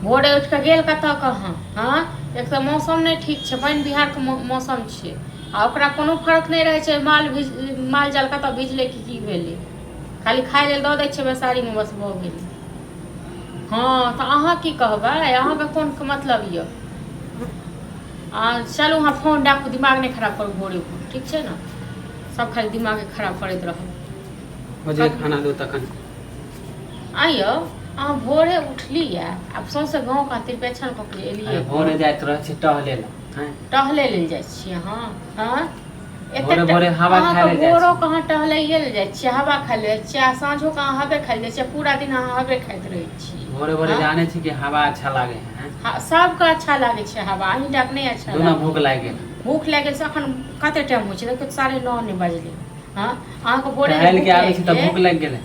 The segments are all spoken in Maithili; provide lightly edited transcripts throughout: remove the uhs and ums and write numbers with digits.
भोरे उठ के गेल कतऽ कहाँ। हाँ एक तो मौसम नहीं ठीक छै, पानि बिहार के मौसम छै आ ओकरा कोनो फर्क नहीं रहे छै माल जाल कतऽ भिजले की भेलै, खाली खाय लेल दऽ दै छै बेसारी में बस भऽ गेलै। हाँ तो अहाँ की कहबै, अहाँके कोन मतलब यऽ। चलू अहाँ फोन डाकू, दिमाग नहीं खराब करू भोरे ठीक छै ने, सब खाली दिमाग खराब करैत रहब। खाना दो तखन आइयो अहाँ भोरे उठली आब सौंसे गाँव खातिर पेछन कऽ के एलियै। भोरे जाइत रहै छी टहले ला, टहले लेल जाइ छियै। हाँ हाँ भोरे भोरे हवा खाय ले जाइ भोरो कहाँ टहलैये ले जाइ छियै, हवा खाय ले जाइ छियै, साँझो कहाँ हवे खाय ले जाइ छियै, पूरा दिन अहाँ हवे खाइत रहै छी। भोरे भोरे जाने छी कि हवा अच्छा लागे है। हाँ सबके अच्छा लागे छै हवा, अहीं डाक नहीं अच्छा लागे। भूख लागि गेल, भूख लागि गेल से अखन कते टाइम होइ छै, देखियौ 9:30 नहीं बजलै। हाँ अहाँके भोरे टहल के आबै छी तऽ भूख लागि गेलै,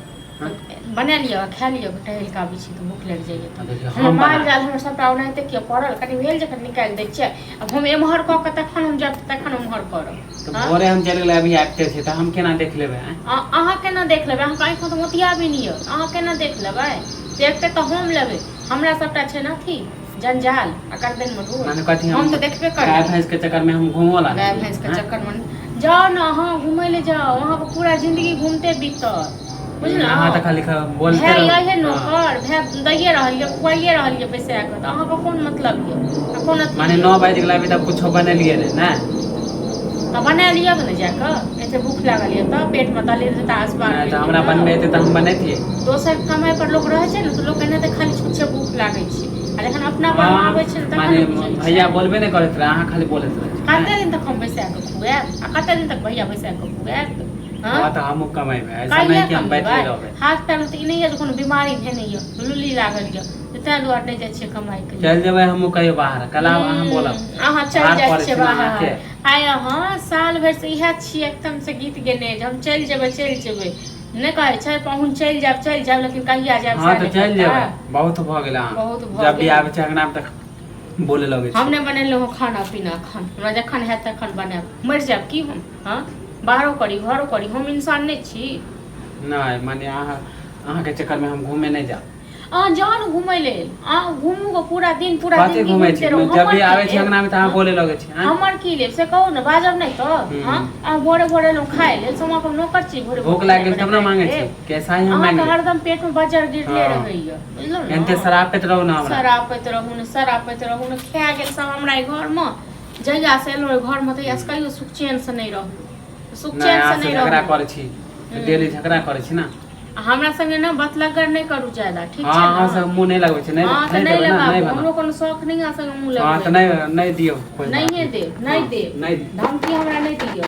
बना लिअ खा लिअ, टहल के आबै छी तऽ भूख लागि जाइए। तऽ माल जाल हमर सबटा ओनाहिते किया पड़ल, कनि भेल जखन निकालि दै छियै, अब हम एम्हर कऽ के तखन हम जायब तखन उम्हर करब। तऽ भोरे हम चलि गेलै अभी आबिते छै तऽ हम केना देख लेबै। अहाँ केना देख लेबै, अहाँके आँखि तऽ मोतिया भी नहीं यऽ, अहाँ केना देख लेबै, देखते तऽ हम लेबै, हमरा सबटा छै ने अथी जंजाल आ गर्दन में ढोल, हम तो देखबे करब। गाय भैंस के चक्कर में हम घूमो ला, गाय भैंस के चक्कर में जाओ ना, अहाँ घूमय ले जाओ, वहाँ पर पूरा जिंदगी घूमते बीतत बुझलहुँ। अहाँ तऽ खाली बोलते भाय यही नौकर भाय दैये रहलियै, खुआइए रहलियै पैसा के, तऽ अहाँके कोन मतलब यऽ, कोन माने 9 बजे गेला अभी तक कुछो बनेलियै ने, तऽ बना लिअ ने जाके, एते भूख लागल यऽ तऽ पेट में तले रहता आसपास। तऽ हमरा बनबे एतै तऽ हम बनैतियै। दोसर कमाई पर लोग रहै छै ने तऽ लोग एनाहिते खाली छुच्छे भूख लागै छै, आ जखन अपना पर आबै छै तखन भैया बोलबे नहीं करैत रहे, अहाँ खाली बोलैत रहे। कते दिन तक हम बैसा के खुआएब, आ कते दिन तक भैया बैसा के खुआएब। हाँ तो हम कमाइबे, ऐसा नहीं कि हम बैठले रहबै। हाथ पैर में तो ई नहीं है कोनो बीमारी भेने यऽ, लुल्ली लागल यऽ, तै दुआरे नहीं जाइ छियै कमाई के। चल जेबै हमहू कहियो बाहर, कल अहाँ बोलब अहाँ चल जाइ छियै बाहर। आय अहाँ साल भरि से इहे छियै एकदम से गीत गेने जे हम चलि जेबै नहीं कहै छै पाहुन चलि जायब, लेकिन कहिया जायब। हाँ तो चल जेबै, बहुत भऽ गेल अहाँ, बहुत जब भी आबै छै अंगना में तक बोले लगे छै। हम नहीं बनेलहुँ खाना पीना, एखन हमरा जखन हैत तखन बनायब, मरि जायब की हम। हाँ बाहरो करी घरो करी, हम इंसान नहीं छी। नहीं माने अहाँ के चक्कर में हम घूमे नहीं जाब। जाओ न घूमे लेल, घूमू गो पूरा दिन घूमे छी, जब भी आवे छी अंगना में त अहाँ बोले लगे छी। हमर की लेब से कहू न, बाजब नहीं तो। हां भोरे भोरे लोग खाए ले, समा पर नौकर छी, भोरे भूख लाग गेल तब न मांगे छी, कैसा ही हम मांगे। हरदम पेट में बजर गिरले रहैया, बुझलौ न। एनते सरापैत रहू न, हमरा सरापैत रहू न, खा गेल सब हमरा घर में, जहिया से एलो घर में तहिया से कहियो सुख चैन से नहीं रहू, सुख चैन से नहीं रहू। झगड़ा करे छी, डेली झगड़ा करे छी ना, हमरा संगे ना बतलगर नहीं करू ज्यादा, ठीक छै। हां सब मुंह नहीं लगबै छै, नहीं लगाबू, हमरो कोनो शौक नहीं आ संगे मुंह लगबै। हां त नहीं दियो, नहीं देब धमकी हमरा नहीं दियो।